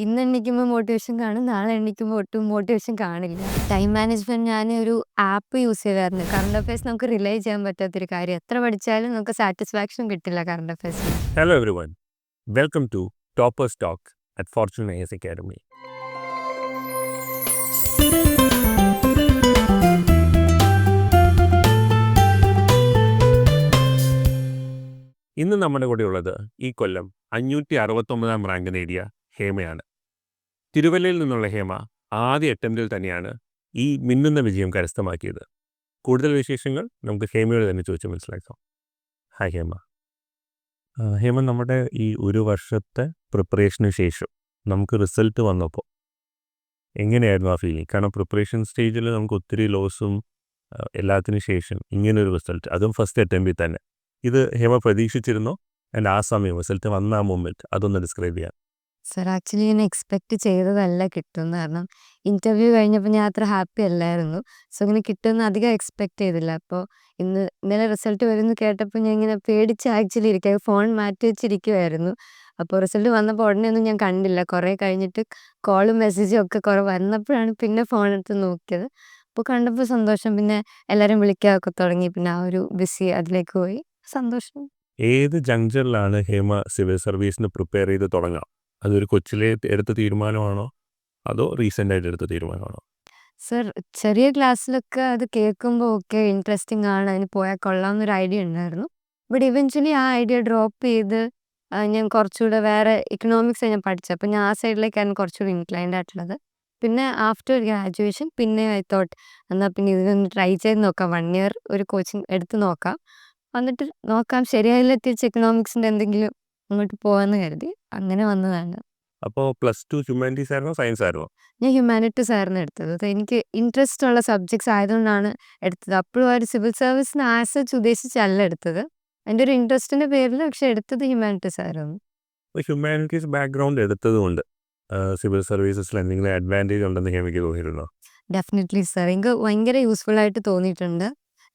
ഇന്ന് എണീക്കുമ്പോൾ മോട്ടിവേഷൻ കാണും, നാളെ എണീക്കുമ്പോൾ ഒട്ടും മോട്ടിവേഷൻ കാണില്ല. ടൈം മാനേജ്മെന്റ് ഞാൻ ഒരു ആപ്പ് യൂസ് ചെയ്തായിരുന്നു. കറണ്ട് അഫയേഴ്സ് നമുക്ക് റിലേ ചെയ്യാൻ പറ്റാത്തൊരു കാര്യം. എത്ര പഠിച്ചാലും നമുക്ക് സാറ്റിസ്ഫാക്ഷൻ കിട്ടില്ല current അഫയേഴ്സിൽ. Hello everyone, welcome to Toppers Talk at Fortune IAS Academy. ഇന്ന് നമ്മുടെ കൂടെയുള്ളത് ഈ കൊല്ലം 569 റാങ്ക് നേടിയ ഹേമയാണ്. തിരുവല്ലയിൽ നിന്നുള്ള ഹേമ ആദ്യ അറ്റംപ്റ്റിൽ തന്നെയാണ് ഈ മിന്നുന്ന വിജയം കരസ്ഥമാക്കിയത്. കൂടുതൽ വിശേഷങ്ങൾ നമുക്ക് ഹേമയോട് തന്നെ ചോദിച്ച് മനസ്സിലാക്കാം. ഹായ് ഹേമ. ഹേമ, നമ്മുടെ ഈ ഒരു വർഷത്തെ പ്രിപ്പറേഷന് ശേഷം നമുക്ക് റിസൾട്ട് വന്നപ്പോൾ എങ്ങനെയായിരുന്നു ആ ഫീലിംഗ്? കാരണം പ്രിപ്പറേഷൻ സ്റ്റേജിൽ നമുക്ക് ഒത്തിരി ലോസും എല്ലാത്തിനും ശേഷം ഇങ്ങനൊരു റിസൾട്ട്, അതും ഫസ്റ്റ് അറ്റംപ്റ്റിൽ തന്നെ. ഇത് ഹേമ പ്രതീക്ഷിച്ചിരുന്നോ? ആൻഡ് ആ സമയം റിസൾട്ട് വന്ന ആ മൊമെൻറ്റ് അതൊന്ന് ഡിസ്ക്രൈബ് ചെയ്യാം. സർ, ആക്ച്വലി ഞാൻ എക്സ്പെക്ട് ചെയ്തതല്ല കിട്ടുമെന്ന്. കാരണം ഇന്റർവ്യൂ കഴിഞ്ഞപ്പോൾ ഞാൻ അത്ര ഹാപ്പി അല്ലായിരുന്നു. സോ ഇങ്ങനെ കിട്ടുമെന്ന് അധികം എക്സ്പെക്ട് ചെയ്തില്ല. അപ്പോൾ ഇന്നലെ റിസൾട്ട് വരുമെന്ന് കേട്ടപ്പോൾ ഞാൻ ഇങ്ങനെ പേടിച്ച് ആക്ച്വലി ഇരിക്കുക, ഫോൺ മാറ്റി വെച്ചിരിക്കുമായിരുന്നു. അപ്പോൾ റിസൾട്ട് വന്നപ്പോൾ ഉടനെ ഒന്നും ഞാൻ കണ്ടില്ല. കുറേ കഴിഞ്ഞിട്ട് കോളും മെസ്സേജും ഒക്കെ കുറേ വന്നപ്പോഴാണ് പിന്നെ ഫോൺ എടുത്ത് നോക്കിയത്. അപ്പോൾ കണ്ടപ്പോൾ സന്തോഷം. പിന്നെ എല്ലാവരും വിളിക്കാനൊക്കെ തുടങ്ങി. പിന്നെ ആ ഒരു ബിസി അതിലേക്ക് പോയി. സന്തോഷം. ഏത് ജങ്ഷനിലാണ് ഹേമ സിവിൽ സർവീസിന് പ്രിപ്പയർ ചെയ്ത് തുടങ്ങാം? അതൊരു കൊച്ചിലെ എടുത്ത തീരുമാനമാണോ അതോ റീസെൻ്റ് ആയിട്ട് എടുത്ത തീരുമാനമാണോ? സർ, ചെറിയ ക്ലാസ്സിലൊക്കെ അത് കേൾക്കുമ്പോൾ ഓക്കെ ഇൻട്രസ്റ്റിംഗ് ആണ്, അതിന് പോയാൽ കൊള്ളാമെന്നൊരു ഐഡിയ ഉണ്ടായിരുന്നു. ബട്ട് ഇവൻച്വലി ആ ഐഡിയ ഡ്രോപ്പ് ചെയ്ത് ഞാൻ കുറച്ചുകൂടെ വേറെ ഇക്കണോമിക്സ് ഞാൻ പഠിച്ചത്. അപ്പോൾ ഞാൻ ആ സൈഡിലേക്കാണ് കുറച്ചുകൂടി ഇൻക്ലൈൻഡ് ആയിട്ടുള്ളത്. പിന്നെ ആഫ്റ്റർ ഗ്രാജുവേഷൻ പിന്നെ ഐ തോട്ട് എന്നാൽ പിന്നെ ഇതിനൊന്ന് ട്രൈ ചെയ്ത് നോക്കാം, 1 ഇയർ ഒരു കോച്ചിങ് എടുത്ത് നോക്കാം, എന്നിട്ട് നോക്കാം ശരിയായില്ല തിരിച്ച് എക്കണോമിക്സിൻ്റെ എന്തെങ്കിലും അങ്ങോട്ട് പോകാമെന്ന് കരുതി അങ്ങനെ വന്നതാണ്. അപ്പോൾ +2 ഹ്യൂമാനിറ്റീസ് ആയിരുന്നോ സയൻസ് ആയിരുന്നോ? ഞാൻ ഹ്യൂമാനിറ്റീസ് ആയിരുന്നു എടുത്തത്. അത് എനിക്ക് ഇൻട്രസ്റ്റ് ഉള്ള സബ്ജക്ട്സ് ആയതുകൊണ്ടാണ് എടുത്തത്. അപ്പോഴും ഒരു സിവിൽ സർവീസിന് ആസ് സച്ച് ഉദ്ദേശിച്ചല്ല എടുത്തത്. എൻ്റെ ഒരു ഇൻട്രസ്റ്റിൻ്റെ പേരിൽ പക്ഷേ എടുത്തത് ഹ്യൂമാനിറ്റീസ് ആയിരുന്നു. അപ്പോൾ ഹ്യൂമാനിറ്റീസ് ബാക്ക്ഗ്രൗണ്ട് എടുത്തതുകൊണ്ട് സിവിൽ സർവീസസിൽ എന്തെങ്കിലും അഡ്വാൻറ്റേജ് ഉണ്ടെന്ന് ഹേമയ്ക്ക് തോന്നിയിരുന്നോ? ഡെഫിനറ്റ്ലി സർ, എനിക്ക് ഭയങ്കര യൂസ്ഫുൾ ആയിട്ട് തോന്നിയിട്ടുണ്ട്.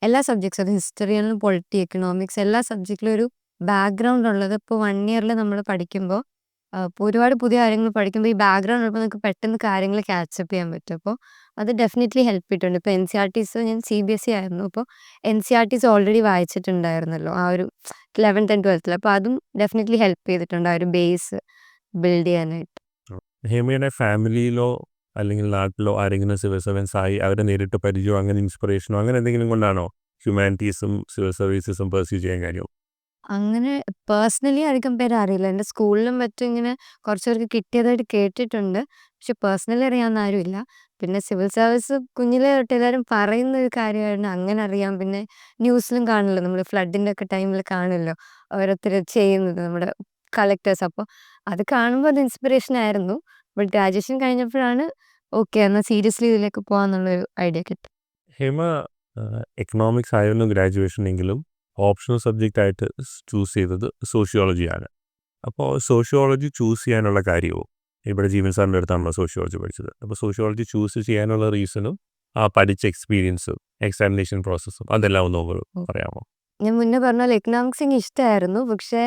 എല്ലാ സബ്ജക്ട്സും, അത് ഹിസ്റ്ററി ആണെങ്കിലും പൊളിറ്റി, എക്കണോമിക്സ്, എല്ലാ സബ്ജക്റ്റിലും ഒരു ബാക്ക്ഗ്രൗണ്ട് ഉള്ളത് ഇപ്പോൾ 1 ഇയറിൽ നമ്മൾ പഠിക്കുമ്പോൾ ഇപ്പോൾ ഒരുപാട് പുതിയ കാര്യങ്ങൾ പഠിക്കുമ്പോൾ ഈ ബാക്ക്ഗ്രൗണ്ട് ഉള്ളപ്പോൾ നമുക്ക് പെട്ടെന്ന് കാര്യങ്ങൾ ക്യാച്ചപ്പ് ചെയ്യാൻ പറ്റും. അപ്പോൾ അത് ഡെഫിനറ്റ്ലി ഹെൽപ്പ് ചെയ്തിട്ടുണ്ട്. ഇപ്പോൾ NCERTs ഞാൻ CBSE ആയിരുന്നു. അപ്പോൾ NCERTs ഓൾറെഡി വായിച്ചിട്ടുണ്ടായിരുന്നല്ലോ ആ ഒരു 11th and 12th. അപ്പോൾ അതും ഡെഫിനറ്റ്ലി ഹെൽപ്പ് ചെയ്തിട്ടുണ്ട് ആ ഒരു ബേസ് ബിൽഡ് ചെയ്യാനായിട്ട്. ഹേമയുടെ ഫാമിലിയിലോ അല്ലെങ്കിൽ നാട്ടിലോ ആരെങ്കിലും സിവിൽ സർവീസ് ആയി അവരെ നേരിട്ട് പരിചയമോ അങ്ങനെ ഇൻസ്പിറേഷനോ അങ്ങനെ എന്തെങ്കിലും കൊണ്ടാണോ ഹ്യൂമാനിറ്റീസും സിവിൽ സർവീസസും പെർസ്യൂ ചെയ്യാൻ കാര്യം? അങ്ങനെ പേഴ്സണലി അധികം പേരെ അറിയില്ല. എൻ്റെ സ്കൂളിലും മറ്റും ഇങ്ങനെ കുറച്ച് പേർക്ക് കിട്ടിയതായിട്ട് കേട്ടിട്ടുണ്ട്. പക്ഷെ പേഴ്സണലി അറിയാവുന്ന ആരുമില്ല. പിന്നെ സിവിൽ സർവീസ് കുഞ്ഞിലേ തൊട്ട് എല്ലാവരും പറയുന്ന ഒരു കാര്യമാണ്, അങ്ങനെ അറിയാം. പിന്നെ ന്യൂസിലും കാണുമല്ലോ, നമ്മൾ ഫ്ലഡിൻ്റെ ഒക്കെ ടൈമിൽ കാണുമല്ലോ ഓരോരുത്തർ ചെയ്യുന്നത്, നമ്മുടെ കളക്ടേഴ്സ്. അപ്പോൾ അത് കാണുമ്പോൾ അത് ഇൻസ്പിറേഷൻ ആയിരുന്നു. ബട്ട് ഗ്രാജുവേഷൻ കഴിഞ്ഞപ്പോഴാണ് ഓക്കെ എന്നാൽ സീരിയസ്ലി ഇതിലേക്ക് പോകാമെന്നുള്ളൊരു ഐഡിയ കിട്ടി. ഹേമ എക്കണോമിക്സ് ആയിരുന്നു ഗ്രാജുവേഷൻ എങ്കിലും ഓപ്ഷണൽ സബ്ജക്റ്റ് ആയിട്ട് ചൂസ് ചെയ്തത് സോഷ്യോളജിയാണ്. അപ്പോൾ സോഷ്യോളജി ചൂസ് ചെയ്യാനുള്ള കാര്യവും ഇവിടെ ജീവൻ സാറിൻ്റെ അടുത്താണല്ലോ സോഷ്യോളജി പഠിച്ചത്. അപ്പോൾ സോഷ്യോളജി ചൂസ് ചെയ്യാനുള്ള റീസണും ആ പഠിച്ച എക്സ്പീരിയൻസും എക്സാമിനേഷൻ പ്രോസസ്സും അതെല്ലാം ഒന്ന് പറയാമോ? ഞാൻ മുന്നേ പറഞ്ഞ പോലെ എക്കണോമിക്സ് എനിക്ക് ഇഷ്ടമായിരുന്നു. പക്ഷേ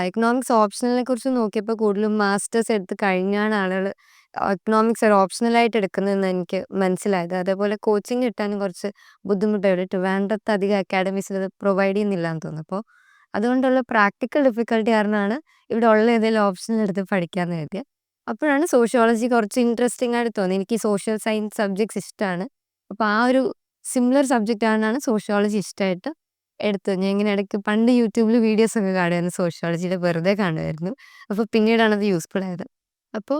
എക്കണോമിക്സ് ഓപ്ഷണലിനെ കുറിച്ച് നോക്കിയപ്പോൾ കൂടുതലും മാസ്റ്റേഴ്സ് എടുത്ത് കഴിഞ്ഞാണ് ആളുകൾ എക്കണോമിക്സ് ഒരു ഓപ്ഷണലായിട്ട് എടുക്കുന്നതെന്ന് എനിക്ക് മനസ്സിലായത്. അതേപോലെ കോച്ചിങ് കിട്ടാനും കുറച്ച് ബുദ്ധിമുട്ടായിട്ട് ട്രിവാൻഡ്രത്ത് അധികം അക്കാഡമീസിൽ അത് പ്രൊവൈഡ് ചെയ്യുന്നില്ലാന്ന് തോന്നുന്നു. അപ്പോൾ അതുകൊണ്ടുള്ള പ്രാക്ടിക്കൽ ഡിഫിക്കൽട്ടി കാരണമാണ് ഇവിടെ ഉള്ള ഏതെങ്കിലും ഓപ്ഷണൽ എടുത്ത് പഠിക്കാമെന്ന് കരുതിയത്. അപ്പോഴാണ് സോഷ്യോളജി കുറച്ച് ഇൻട്രസ്റ്റിംഗ് ആയിട്ട് തോന്നി. എനിക്ക് സോഷ്യൽ സയൻസ് സബ്ജക്ട്സ് ഇഷ്ടമാണ്. അപ്പോൾ ആ ഒരു സിമിലർ സബ്ജക്റ്റ് ആണെന്നാണ് സോഷ്യോളജി ഇഷ്ടമായിട്ട് എടുത്തത്. ഞാൻ ഇങ്ങനെ ഇടയ്ക്ക് പണ്ട് യൂട്യൂബിൽ വീഡിയോസൊക്കെ കാണുമായിരുന്നു, സോഷ്യോളജിയുടെ വെറുതെ കാണുമായിരുന്നു. അപ്പോൾ പിന്നീടാണ് അത് യൂസ്ഫുൾ ആയത്. അപ്പോൾ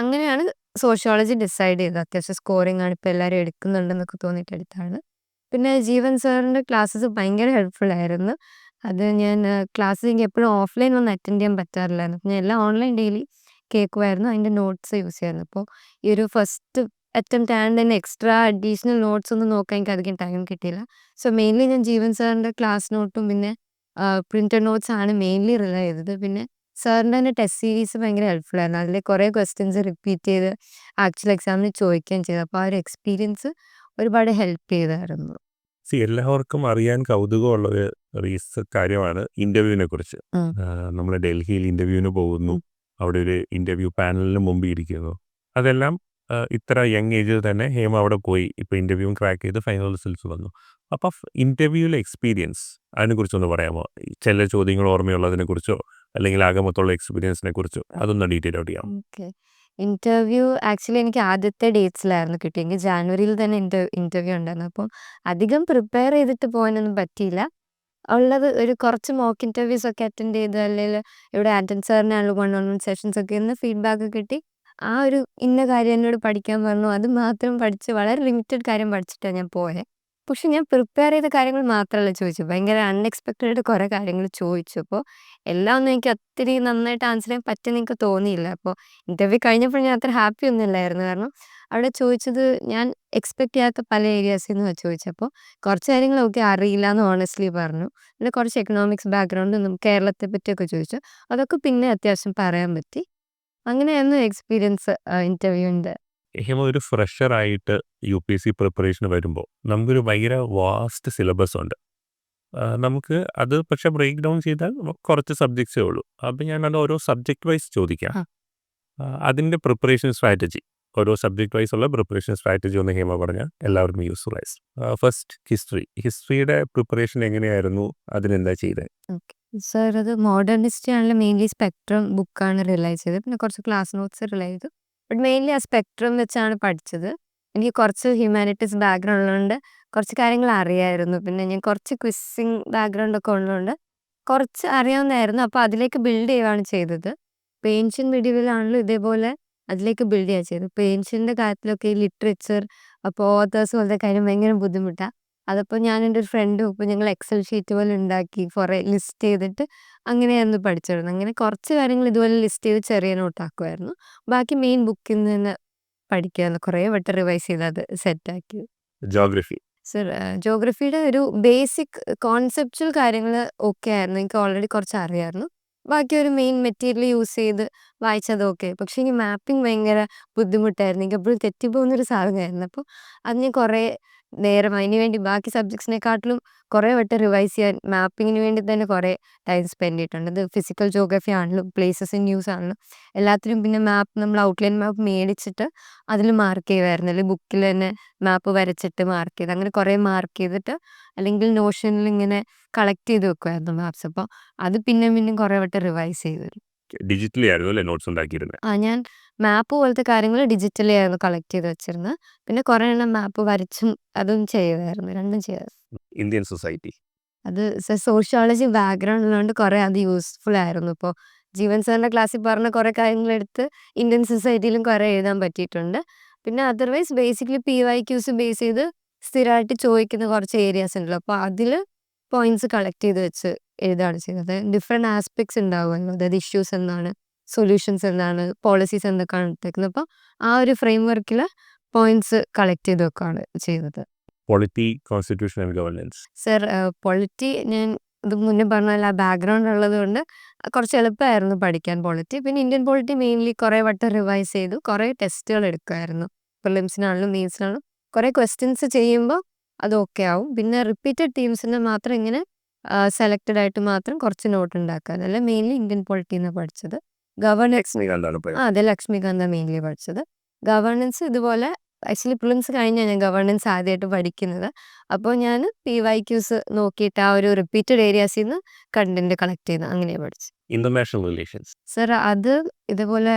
അങ്ങനെയാണ് സോഷ്യോളജി ഡിസൈഡ് ചെയ്തത്. അത്യാവശ്യം സ്കോറിംഗ് ആണ്, ഇപ്പോൾ എല്ലാവരും എടുക്കുന്നുണ്ടെന്നൊക്കെ തോന്നിയിട്ട് എടുത്താണ്. പിന്നെ ജീവൻ സാറിൻ്റെ ക്ലാസ്സസ് ഭയങ്കര ഹെൽപ്ഫുൾ ആയിരുന്നു. അത് ഞാൻ ക്ലാസ് എനിക്ക് എപ്പോഴും ഓഫ്ലൈൻ ഒന്നും അറ്റൻഡ് ചെയ്യാൻ പറ്റാറില്ലായിരുന്നു. ഞാൻ എല്ലാം ഓൺലൈൻ ഡെയിലി കേൾക്കുമായിരുന്നു, അതിൻ്റെ നോട്ട്സ് യൂസ് ചെയ്യുമായിരുന്നു. അപ്പോൾ ഈ ഒരു ഫസ്റ്റ് അറ്റംപ്റ്റ് ആൻഡ് തന്നെ എക്സ്ട്രാ അഡീഷണൽ നോട്ട്സ് ഒന്നും നോക്കാൻ എനിക്ക് അധികം ടൈം കിട്ടിയില്ല. സോ മെയിൻലി ഞാൻ ജീവൻ സാറിൻ്റെ ക്ലാസ് നോട്ടും പിന്നെ പ്രിന്റഡ് നോട്ട്സ് ആണ് മെയിൻലി റിലൈ ചെയ്തത്. പിന്നെ സാറിൻ്റെ തന്നെ ടെസ്റ്റ് സീരീസ് ഭയങ്കര ഹെൽപ്ഫുൾ ആയിരുന്നു. അതിൽ കുറേ ക്വസ്റ്റ്യൻസ് റിപ്പീറ്റ് ചെയ്ത് ആക്ച്വൽ എക്സാമിന് ചോദിക്കുകയും ചെയ്തു. അപ്പോൾ ആ ഒരു എക്സ്പീരിയൻസ് ഒരുപാട് ഹെൽപ്പ് ചെയ്തായിരുന്നു. എല്ലാവർക്കും അറിയാൻ കൗതുകമുള്ള ഒരു കാര്യമാണ് ഇൻ്റർവ്യൂവിനെ കുറിച്ച്. നമ്മൾ ഡൽഹിയിൽ ഇൻ്റർവ്യൂവിന് പോകുന്നു, അവിടെ ഒരു ഇൻ്റർവ്യൂ പാനലിന് മുമ്പ് ഇരിക്കുന്നു. അതെല്ലാം ഇത്ര യങ് ഏജിൽ തന്നെ ഹേമ അവിടെ പോയി ഇപ്പോൾ ഇൻ്റർവ്യൂവും ക്രാക്ക് ചെയ്ത് ഫൈനൽ റിസൾട്ട്സ് വന്നു. അപ്പോൾ ഇൻ്റർവ്യൂവിലെ എക്സ്പീരിയൻസ് അതിനെക്കുറിച്ചൊന്ന് പറയാമോ? ചില ചോദ്യങ്ങൾ ഓർമ്മയുള്ളതിനെക്കുറിച്ചോ അല്ലെങ്കിൽ ആകെ മൊത്തമുള്ള എക്സ്പീരിയൻസിനെ കുറിച്ചോ അതൊന്ന് ഡീറ്റെയിൽ ഔട്ട് ചെയ്യാം. ഓക്കെ. ഇന്റർവ്യൂ ആക്ച്വലി എനിക്ക് ആദ്യത്തെ ഡേറ്റ്സിലായിരുന്നു കിട്ടിയത്. എനിക്ക് ജാനുവരിയിൽ തന്നെ ഇന്റർവ്യൂ ഉണ്ടായിരുന്നു. അപ്പം അധികം പ്രിപ്പയർ ചെയ്തിട്ട് പോകാനൊന്നും പറ്റിയില്ല. ഉള്ളത് ഒരു കുറച്ച് മോക്ക് ഇന്റർവ്യൂസ് ഒക്കെ അറ്റൻഡ് ചെയ്ത് അല്ലെങ്കിൽ ഇവിടെ ആന്റൺ സാറിനാണല്ലോ 1-on-1 സെഷൻസ് ഒക്കെ ഇരുന്ന് ഫീഡ്ബാക്ക് കിട്ടി. ആ ഒരു ഇന്ന കാര്യം എന്നോട് പഠിക്കാൻ പറഞ്ഞു. അത് മാത്രം പഠിച്ച് വളരെ ലിമിറ്റഡ് കാര്യം പഠിച്ചിട്ടാണ് ഞാൻ പോയത്. പക്ഷെ ഞാൻ പ്രിപ്പയർ ചെയ്ത കാര്യങ്ങൾ മാത്രമല്ല ചോദിച്ചത്. ഭയങ്കര അൺഎക്സ്പെക്റ്റഡ് ആയിട്ട് കുറേ കാര്യങ്ങൾ ചോദിച്ചു. അപ്പോൾ എല്ലാം ഒന്നും എനിക്ക് ഒത്തിരി നന്നായിട്ട് ആൻസർ ചെയ്യാൻ പറ്റുമെന്ന് എനിക്ക് തോന്നിയില്ല. അപ്പോൾ ഇന്റർവ്യൂ കഴിഞ്ഞപ്പോൾ ഞാൻ അത്ര ഹാപ്പി ഒന്നും അല്ലായിരുന്നു. കാരണം അവിടെ ചോദിച്ചത് ഞാൻ എക്സ്പെക്ട് ചെയ്യാത്ത പല ഏരിയാസിൽ നിന്നാണ് ചോദിച്ചത്. അപ്പോൾ കുറച്ച് കാര്യങ്ങൾ ഓക്കെ അറിയില്ല എന്ന് ഹോണസ്റ്റ്ലി പറഞ്ഞു. പിന്നെ കുറച്ച് എക്കണോമിക്സ് ബാക്ക്ഗ്രൗണ്ടും കേരളത്തെ പറ്റിയൊക്കെ ചോദിച്ചു. അതൊക്കെ പിന്നെ അത്യാവശ്യം പറയാൻ പറ്റി. അങ്ങനെയായിരുന്നു എക്സ്പീരിയൻസ് ഇന്റർവ്യൂവിൻ്റെ. ഹേമ ഒരു ഫ്രഷറായിട്ട് UPSC പ്രിപ്പറേഷന് വരുമ്പോൾ നമുക്കൊരു ഭയങ്കര വാസ്റ്റ് സിലബസ് ഉണ്ട്. നമുക്ക് അത് പക്ഷേ ബ്രേക്ക് ഡൗൺ ചെയ്താൽ കുറച്ച് സബ്ജക്ട്സേ ഉള്ളൂ. അപ്പോൾ ഞാനത് ഓരോ സബ്ജക്റ്റ് വൈസ് ചോദിക്കാം. അതിൻ്റെ പ്രിപ്പറേഷൻ സ്ട്രാറ്റജി ഓരോ സബ്ജക്റ്റ് വൈസ് ഉള്ള പ്രിപ്പറേഷൻ സ്ട്രാറ്റജി ഒന്ന് ഹേമ പറഞ്ഞാൽ എല്ലാവർക്കും യൂസ്ഫുൾ ആയി. ഫസ്റ്റ് ഹിസ്റ്ററിയുടെ പ്രിപ്പറേഷൻ എങ്ങനെയായിരുന്നു? അതിനെന്താ ചെയ്തത്? ഓക്കെ. സർ അത് മോഡേൺ ഹിസ്റ്ററി ആണല്ലോ മെയിൻലി സ്പെക്ട്രം ബുക്കാണ് റിലൈ ചെയ്തത്. പിന്നെ കുറച്ച് ക്ലാസ് നോട്ട്സ് റിലൈ ചെയ്തു. ബട്ട് മെയിൻലി ആ സ്പെക്ട്രം വെച്ചാണ് പഠിച്ചത്. എനിക്ക് കുറച്ച് ഹ്യൂമാനിറ്റീസ് ബാക്ക്ഗ്രൗണ്ട് ഉള്ളതുകൊണ്ട് കുറച്ച് കാര്യങ്ങൾ അറിയായിരുന്നു. പിന്നെ ഞാൻ കുറച്ച് ക്വിസിങ് ബാക്ക്ഗ്രൗണ്ട് ഒക്കെ ഉള്ളതുകൊണ്ട് കുറച്ച് അറിയാവുന്നതായിരുന്നു. അപ്പോൾ അതിലേക്ക് ബിൽഡ് ചെയ്യുകയാണ് ചെയ്തത്. ഇപ്പോൾ ഏൻഷ്യൻ്റ് മിഡീവലാണല്ലോ ഇതേപോലെ അതിലേക്ക് ബിൽഡ് ചെയ്യുക ചെയ്തത്. ഇപ്പോൾ ഏൻഷ്യൻ്റെ കാര്യത്തിലൊക്കെ ഈ ലിറ്ററേച്ചർ അപ്പോൾ ഓതേഴ്സ് പോലത്തെ കാര്യം ഭയങ്കര ബുദ്ധിമുട്ടാണ്. അതപ്പോൾ ഞാൻ എൻ്റെ ഒരു ഫ്രണ്ടും ഇപ്പോൾ ഞങ്ങൾ എക്സൽ ഷീറ്റ് പോലെ ഉണ്ടാക്കി കുറേ ലിസ്റ്റ് ചെയ്തിട്ട് അങ്ങനെയായിരുന്നു പഠിച്ചിരുന്നത്. അങ്ങനെ കുറച്ച് കാര്യങ്ങൾ ഇതുപോലെ ലിസ്റ്റ് ചെയ്ത് ചെറിയ നോട്ടാക്കുമായിരുന്നു. ബാക്കി മെയിൻ ബുക്കിൽ നിന്ന് തന്നെ പഠിക്കുകയായിരുന്നു. കുറേ വട്ടം റിവൈസ് ചെയ്ത് അത് സെറ്റാക്കി. ജോഗ്രഫി സർ ജോഗ്രഫിയുടെ ഒരു ബേസിക് കോൺസെപ്ച്വൽ കാര്യങ്ങൾ ഓക്കെ ആയിരുന്നു. എനിക്ക് ഓൾറെഡി കുറച്ച് അറിയാമായിരുന്നു. ബാക്കി ഒരു മെയിൻ മെറ്റീരിയൽ യൂസ് ചെയ്ത് വായിച്ചത് ഓക്കെ. പക്ഷേ ഈ മാപ്പിംഗ് ഭയങ്കര ബുദ്ധിമുട്ടായിരുന്നു. എനിക്ക് എപ്പോഴും തെറ്റിപ്പോകുന്നൊരു സാധനമായിരുന്നു. അപ്പോൾ അത് ഞാൻ കുറേ നേരം അതിന് വേണ്ടി ബാക്കി സബ്ജക്ട്സിനെക്കാട്ടിലും കുറേ വട്ടം റിവൈസ് ചെയ്യാൻ മാപ്പിങ്ങിന് വേണ്ടി തന്നെ കുറേ ടൈം സ്പെൻഡ് ചെയ്തിട്ടുണ്ട്. ഇത് ഫിസിക്കൽ ജോഗ്രഫി ആണെങ്കിലും പ്ലേസസ് ഇൻ ന്യൂസ് ആണെങ്കിലും എല്ലാത്തിനും പിന്നെ മാപ്പ് നമ്മൾ ഔട്ട്ലൈൻ മാപ്പ് മേടിച്ചിട്ട് അതിൽ മാർക്ക് ചെയ്യുമായിരുന്നു. അല്ലെങ്കിൽ ബുക്കിൽ തന്നെ മാപ്പ് വരച്ചിട്ട് മാർക്ക് ചെയ്ത് അങ്ങനെ കുറേ മാർക്ക് ചെയ്തിട്ട് അല്ലെങ്കിൽ നോഷനിൽ ഇങ്ങനെ കളക്ട് ചെയ്ത് വെക്കുമായിരുന്നു മാപ്സ്. അപ്പോൾ അത് പിന്നെ കുറേ വട്ടം റിവൈസ് ചെയ്തു. ഡിജിറ്റലി ആയിരുന്നു അല്ലേ നോട്ട്സ് ഉണ്ടാക്കിയിരുന്നത്? ഞാൻ മാപ്പ് പോലത്തെ കാര്യങ്ങൾ ഡിജിറ്റലി ആയിരുന്നു കളക്ട് ചെയ്ത് വെച്ചിരുന്നത്. പിന്നെ കുറേ എണ്ണം മാപ്പ് വരച്ചും അതും ചെയ്തായിരുന്നു. രണ്ടും ചെയ്തായിരുന്നു. ഇന്ത്യൻ സൊസൈറ്റി അത് സോഷ്യോളജി ബാക്ക്ഗ്രൗണ്ട് ഉള്ളതുകൊണ്ട് കുറേ അത് യൂസ്ഫുൾ ആയിരുന്നു. ഇപ്പോൾ ജീവൻ സാറിൻ്റെ ക്ലാസ്സിൽ പറഞ്ഞ കുറേ കാര്യങ്ങളെടുത്ത് ഇന്ത്യൻ സൊസൈറ്റിയിലും കുറേ എഴുതാൻ പറ്റിയിട്ടുണ്ട്. പിന്നെ അതർവൈസ് ബേസിക്കലി PYQs ബേസ് ചെയ്ത് സ്ഥിരമായിട്ട് ചോദിക്കുന്ന കുറച്ച് ഏരിയാസ് ഉണ്ടല്ലോ. അപ്പോൾ അതിൽ പോയിന്റ്സ് കളക്ട് ചെയ്ത് വെച്ച് എഴുതാണ് ചെയ്തത്. ഡിഫറെൻറ്റ് ആസ്പെക്ട്സ് ഉണ്ടാവുമല്ലോ. അതായത് ഇഷ്യൂസ് എന്താണ്, സൊല്യൂഷൻസ് എന്താണ്, പോളിസീസ് എന്തൊക്കെയാണ് ഇട്ടേക്കുന്നത്. അപ്പോൾ ആ ഒരു ഫ്രെയിം വർക്കിൽ പോയിന്റ്സ് കളക്ട് ചെയ്ത് വെക്കുകയാണ് ചെയ്തത്. Polity, constitution and governance. Sir polity ഞാൻ ഇത് മുന്നേ പറഞ്ഞ പോലെ ആ ബാക്ക്ഗ്രൗണ്ട് ഉള്ളത് കൊണ്ട് കുറച്ച് എളുപ്പമായിരുന്നു പഠിക്കാൻ പൊളിറ്റി. പിന്നെ ഇന്ത്യൻ പൊളിറ്റി മെയിൻലി കുറേ വട്ടം റിവൈസ് ചെയ്തു. കുറേ ടെസ്റ്റുകൾ എടുക്കുമായിരുന്നു. പ്രിലിംസിനാണെങ്കിലും മെയിൻസിനാണെങ്കിലും കുറേ ക്വസ്റ്റ്യൻസ് ചെയ്യുമ്പോൾ അത് ഓക്കെ ആവും. പിന്നെ റിപ്പീറ്റഡ് ടീംസിന് മാത്രം ഇങ്ങനെ സെലക്റ്റഡ് ആയിട്ട് മാത്രം കുറച്ച് നോട്ട് ഉണ്ടാക്കുക. അതല്ല മെയിൻലി ഇന്ത്യൻ പൊളിറ്റിന്ന് പഠിച്ചത്. ഗവർണൻസ് അതെ ലക്ഷ്മികാന്താണ് മെയിൻലി പഠിച്ചത്. ഗവർണൻസ് ഇതുപോലെ ആക്ച്വലി പ്രിലിംസ് കഴിഞ്ഞാണ് ഞാൻ ഗവർണൻസ് ആദ്യമായിട്ട് പഠിക്കുന്നത്. അപ്പോൾ ഞാൻ PYQs നോക്കിയിട്ട് ആ ഒരു റിപ്പീറ്റഡ് ഏരിയാസിൽ നിന്ന് കണ്ടന്റ് കളക്ട് ചെയ്ത് അങ്ങനെയാണ് പഠിച്ചത്. International relations. സർ അത് ഇതുപോലെ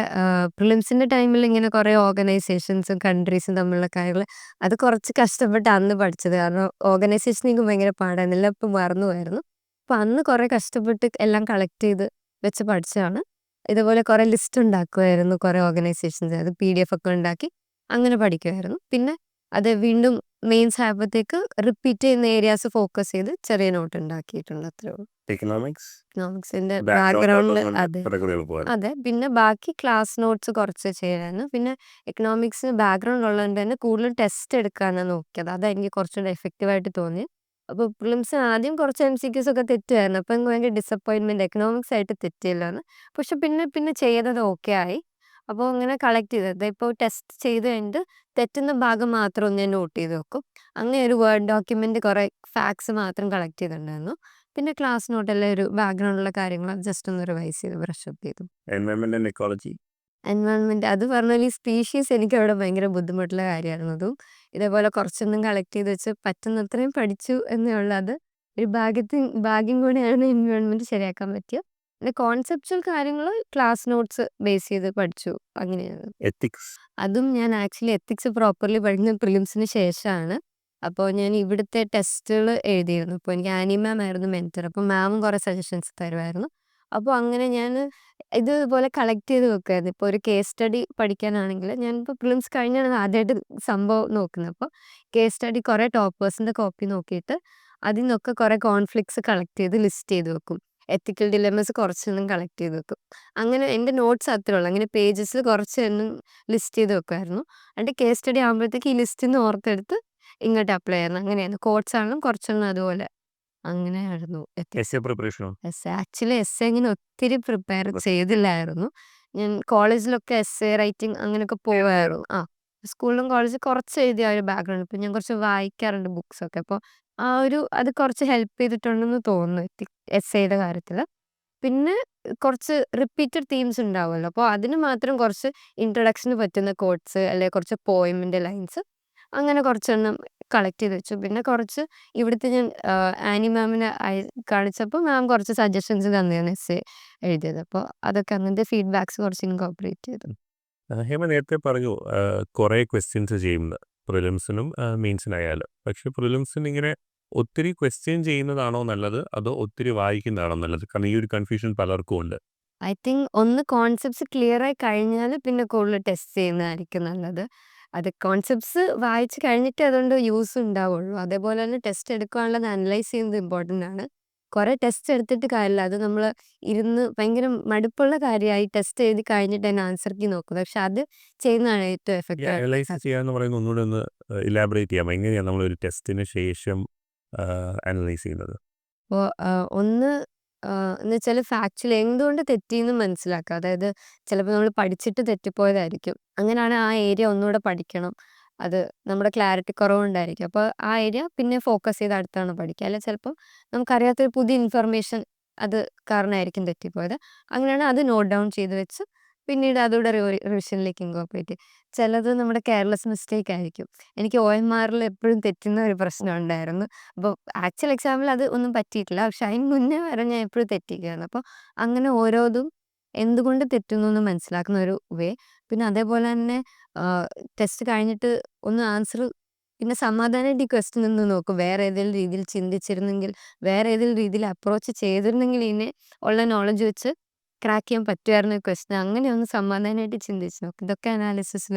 പ്രിലിംസിൻ്റെ ടൈമിൽ ഇങ്ങനെ കുറേ ഓർഗനൈസേഷൻസും കൺട്രീസും തമ്മിലുള്ള കാര്യങ്ങൾ അത് കുറച്ച് കഷ്ടപ്പെട്ട് അന്ന് പഠിച്ചത്. കാരണം ഓർഗനൈസേഷൻ എനിക്ക് ഭയങ്കര പാടായിരുന്നു. എല്ലാം ഇപ്പം മറന്നു പോയിരുന്നു. അപ്പോൾ അന്ന് കുറേ കഷ്ടപ്പെട്ട് എല്ലാം കളക്ട് ചെയ്ത് വെച്ച് പഠിച്ചതാണ്. ഇതുപോലെ കുറേ ലിസ്റ്റ് ഉണ്ടാക്കുമായിരുന്നു. കുറേ ഓർഗനൈസേഷൻസ് അത് PDF ഒക്കെ ഉണ്ടാക്കി അങ്ങനെ പഠിക്കുമായിരുന്നു. പിന്നെ അത് വീണ്ടും മെയിൻസ് ആയപ്പോഴത്തേക്ക് റിപ്പീറ്റ് ചെയ്യുന്ന ഏരിയാസ് ഫോക്കസ് ചെയ്ത് ചെറിയ നോട്ട് ഉണ്ടാക്കിയിട്ടുണ്ട്. അത്രേ ഉള്ളൂ. എക്കണോമിക്സിൻ്റെ ബാക്ക്ഗ്രൗണ്ട് അതെ. പിന്നെ ബാക്കി ക്ലാസ് നോട്ട്സ് കുറച്ച് ചെയ്യായിരുന്നു. പിന്നെ എക്കണോമിക്സിന് ബാക്ക്ഗ്രൗണ്ട് ഉള്ളതുകൊണ്ട് തന്നെ കൂടുതൽ ടെസ്റ്റ് എടുക്കാനാണ് നോക്കിയത്. അതെനിക്ക് കുറച്ചുകൂടെ എഫക്റ്റീവായിട്ട് തോന്നി. അപ്പോൾ പ്രിലിംസിന് ആദ്യം കുറച്ച് MCQs ഒക്കെ തെറ്റുമായിരുന്നു. അപ്പോൾ എനിക്ക് ഭയങ്കര ഡിസപ്പോയിൻമെൻറ്റ് എക്കണോമിക്സ് ആയിട്ട് തെറ്റിയില്ലാന്ന്. പക്ഷെ പിന്നെ ചെയ്തത് ഓക്കെ ആയി. അപ്പോൾ അങ്ങനെ കളക്ട് ചെയ്തത് ഇപ്പോൾ ടെസ്റ്റ് ചെയ്ത് കഴിഞ്ഞിട്ട് തെറ്റുന്ന ഭാഗം മാത്രം ഞാൻ നോട്ട് ചെയ്ത് വെക്കും. അങ്ങനെ ഒരു വേർഡ് ഡോക്യുമെൻ്റ് കുറേ ഫാക്ട്സ് മാത്രം കളക്ട് ചെയ്തിട്ടുണ്ടായിരുന്നു. പിന്നെ ക്ലാസ് നോട്ടിലെ ഒരു ബാക്ക്ഗ്രൗണ്ടിലുള്ള കാര്യങ്ങൾ ജസ്റ്റ് ഒന്ന് റിവൈസ് ചെയ്ത് ബ്രഷപ്പ് ചെയ്തു. Environment and ecology. എൻവയോൺമെന്റ് അത് പറഞ്ഞ പോലെ ഈ സ്പീഷീസ് എനിക്കവിടെ ഭയങ്കര ബുദ്ധിമുട്ടുള്ള കാര്യമായിരുന്നു. അതും ഇതേപോലെ കുറച്ചൊന്നും കളക്ട് ചെയ്ത് വെച്ച് പറ്റുന്നത്രയും പഠിച്ചു എന്നേ ഉള്ളൂ. അത് ഒരു ഭാഗ്യം കൂടിയാണ് എൻവയോൺമെന്റ് ശരിയാക്കാൻ പറ്റിയത്. പിന്നെ കോൺസെപ്ച്വൽ കാര്യങ്ങൾ ക്ലാസ് നോട്ട്സ് ബേസ് ചെയ്ത് പഠിച്ചു. അങ്ങനെയാണ്. എത്തിക്സ്. അതും ഞാൻ ആക്ച്വലി എത്തിക്സ് പ്രോപ്പർലി പഠിക്കുന്നത് പ്രിലിംസിന് ശേഷമാണ്. അപ്പോൾ ഞാൻ ഇവിടുത്തെ ടെസ്റ്റുകൾ എഴുതിയിരുന്നു. അപ്പോൾ എനിക്ക് ആനി മാം ആയിരുന്നു മെന്റർ. അപ്പോൾ മാമും കുറേ സജഷൻസ് തരുമായിരുന്നു. അപ്പോൾ അങ്ങനെ ഞാൻ ഇതുപോലെ കളക്ട് ചെയ്ത് വെക്കുമായിരുന്നു. ഇപ്പോൾ ഒരു കേസ് സ്റ്റഡി പഠിക്കാനാണെങ്കിൽ ഞാനിപ്പോൾ പ്രിലിംസ് കഴിഞ്ഞാണ് ആദ്യമായിട്ട് സംഭവം നോക്കുന്നത്. അപ്പോൾ കേസ് സ്റ്റഡി കുറേ ടോപ്പേഴ്സിൻ്റെ കോപ്പി നോക്കിയിട്ട് അതിൽ നിന്നൊക്കെ കുറേ കോൺഫ്ലിക്ട്സ് കളക്ട് ചെയ്ത് ലിസ്റ്റ് ചെയ്ത് വെക്കും. എത്തിക്കൽ ഡിലെമസ് കുറച്ചൊന്നും കളക്ട് ചെയ്ത് വെക്കും. അങ്ങനെ എൻ്റെ നോട്ട്സ് അത്രേ ഉള്ളൂ. അങ്ങനെ പേജസിൽ കുറച്ച് എണ്ണം ലിസ്റ്റ് ചെയ്ത് വെക്കുമായിരുന്നു. എന്നിട്ട് കേസ് സ്റ്റഡി ആകുമ്പോഴത്തേക്ക് ഈ ലിസ്റ്റിൽ നിന്ന് ഓർത്തെടുത്ത് ഇങ്ങോട്ട് അപ്ലൈ ആയിരുന്നു. അങ്ങനെയായിരുന്നു. കോട്ട്സ് ആണെങ്കിലും കുറച്ചെണ്ണം അതുപോലെ അങ്ങനെയായിരുന്നു എസ്സേ പ്രിപ്പറേഷനോ? ആക്ച്വലി എസ്സേ ഇങ്ങനെ ഒത്തിരി പ്രിപ്പയർ ചെയ്തില്ലായിരുന്നു. ഞാൻ കോളേജിലൊക്കെ എസ്സേ റൈറ്റിംഗ് അങ്ങനെയൊക്കെ പോവായിരുന്നു. സ്കൂളിലും കോളേജിൽ കുറച്ച് എഴുതിയ ഒരു ബാക്ക്ഗ്രൗണ്ട്. ഇപ്പം ഞാൻ കുറച്ച് വായിക്കാറുണ്ട് ബുക്സൊക്കെ. അപ്പോൾ അത് കുറച്ച് ഹെൽപ്പ് ചെയ്തിട്ടുണ്ടെന്ന് തോന്നുന്നു എസ്സേയുടെ കാര്യത്തിൽ. പിന്നെ കുറച്ച് റിപ്പീറ്റഡ് തീംസ് ഉണ്ടാവുമല്ലോ. അപ്പോൾ അതിന് മാത്രം കുറച്ച് ഇൻട്രൊഡക്ഷന് പറ്റുന്ന കോട്ട്സ് അല്ലെങ്കിൽ കുറച്ച് പോയമിൻ്റെ ലൈൻസ് അങ്ങനെ കുറച്ചെണ്ണം കളക്ട് ചെയ്ത് വെച്ചു. പിന്നെ കുറച്ച് ഇവിടുത്തെ ഞാൻ ആനി മാമിനെ കാണിച്ചപ്പോൾ മാം കുറച്ച് സജഷൻസ് തന്നെയാണ് എസ്സേ എഴുതിയത്. അപ്പോൾ അതൊക്കെ അങ്ങനത്തെ ഫീഡ്ബാക്സ് കുറച്ച് ഇൻകോർപ്പറേറ്റ് ചെയ്തു. ഹേമ നേരത്തെ പറഞ്ഞു കുറേ ക്വസ്റ്റ്യൻസ് ചെയ്യുന്നത് പ്രിലിംസിനും മെയിൻസിനായാലും. പക്ഷെ പ്രിലിംസിന് ഇങ്ങനെ ഒത്തിരി ക്വസ്റ്റ്യൻ ചെയ്യുന്നതാണോ നല്ലത് അതോ ഒത്തിരി വായിക്കുന്നതാണോ നല്ലത്? കാരണം ഈ ഒരു കൺഫ്യൂഷൻ പലർക്കും ഉണ്ട്. ഐ തിങ്ക് ഒന്ന് കോൺസെപ്റ്റ്സ് ക്ലിയർ ആയി കഴിഞ്ഞാൽ പിന്നെ കൂടുതൽ ടെസ്റ്റ് ചെയ്യുന്നതായിരിക്കും നല്ലത്. അത് കോൺസെപ്റ്റ്സ് വായിച്ച് കഴിഞ്ഞിട്ട് അതുകൊണ്ട് യൂസ് ഉണ്ടാവുള്ളൂ. അതേപോലെ തന്നെ ടെസ്റ്റ് എടുക്കുകയാണുള്ളത് അനലൈസ് ചെയ്യുന്നത് ഇമ്പോർട്ടൻ്റ് ആണ്. കുറേ ടെസ്റ്റ് എടുത്തിട്ട് കാര്യമില്ല. അത് നമ്മൾ ഇരുന്ന് ഭയങ്കര മടുപ്പുള്ള കാര്യമായി ടെസ്റ്റ് എഴുതി കഴിഞ്ഞിട്ട് അതിന് ആൻസർ കീ നോക്കുന്നത്. പക്ഷെ അത് ചെയ്യുന്നതാണ് ഏറ്റവും ഈ എഫക്റ്റീവ്. അനലൈസ് ചെയ്യാന്ന് പറയുന്നത് ഒന്നുകൂടെ ഒന്ന് ഇലാബറേറ്റ് ചെയ്യാം. എങ്ങനെയാണ് നമ്മളൊരു ടെസ്റ്റിന് ശേഷം അനലൈസ് ചെയ്യുന്നത്? അപ്പോൾ ഒന്ന് എന്ന് വെച്ചാൽ ഫാക്ച്വലി എന്തുകൊണ്ട് തെറ്റിയെന്ന് മനസ്സിലാക്കുക. അതായത് ചിലപ്പോൾ നമ്മൾ പഠിച്ചിട്ട് തെറ്റിപ്പോയതായിരിക്കും. അങ്ങനെയാണെങ്കിൽ ആ ഏരിയ ഒന്നുകൂടെ പഠിക്കണം. അത് നമ്മുടെ ക്ലാരിറ്റി കുറവുണ്ടായിരിക്കും. അപ്പോൾ ആ ഏരിയ പിന്നെ ഫോക്കസ് ചെയ്ത് അടുത്താണ് പഠിക്കുക. അല്ലെങ്കിൽ ചിലപ്പം നമുക്കറിയാത്തൊരു പുതിയ ഇൻഫർമേഷൻ അത് കാരണമായിരിക്കും തെറ്റിപ്പോയത്. അങ്ങനെയാണെങ്കിൽ അത് നോട്ട് ഡൗൺ ചെയ്ത് വെച്ച് പിന്നീട് അതൂടെ റിവിഷനിലേക്ക് ഇൻകോർപ്പറേറ്റ് ചെയ്യും. ചിലത് നമ്മുടെ കെയർലെസ് മിസ്റ്റേക്ക് ആയിരിക്കും. എനിക്ക് OMRൽ എപ്പോഴും തെറ്റുന്ന ഒരു പ്രശ്നം ഉണ്ടായിരുന്നു. അപ്പോൾ ആക്ച്വൽ എക്സാമിൽ അത് ഒന്നും പറ്റിയിട്ടില്ല. പക്ഷെ അതിന് മുന്നേ വരെ ഞാൻ എപ്പോഴും തെറ്റിക്കുകയാണ്. അപ്പോൾ അങ്ങനെ ഓരോതും എന്തുകൊണ്ട് തെറ്റുന്നു എന്ന് മനസ്സിലാക്കുന്ന ഒരു വേ. പിന്നെ അതേപോലെ തന്നെ ടെസ്റ്റ് കഴിഞ്ഞിട്ട് ഒന്ന് ആൻസർ പിന്നെ സമാധാനമായിട്ട് ഈ ക്വസ്റ്റ്യൻ ഒന്ന് നോക്കും. വേറെ ഏതെങ്കിലും രീതിയിൽ ചിന്തിച്ചിരുന്നെങ്കിൽ വേറെ ഏതെങ്കിലും രീതിയിൽ അപ്രോച്ച് ചെയ്തിരുന്നെങ്കിൽ ഇതിനെ ഉള്ള നോളജ് വെച്ച് ക്രാക്ക് ചെയ്യാൻ പറ്റുമായിരുന്ന ക്വസ്റ്റ്യൻ അങ്ങനെ ഒന്ന് സമാധാനമായിട്ട് ചിന്തിച്ച് നോക്കും. ഇതൊക്കെ അനാലിസിസിൽ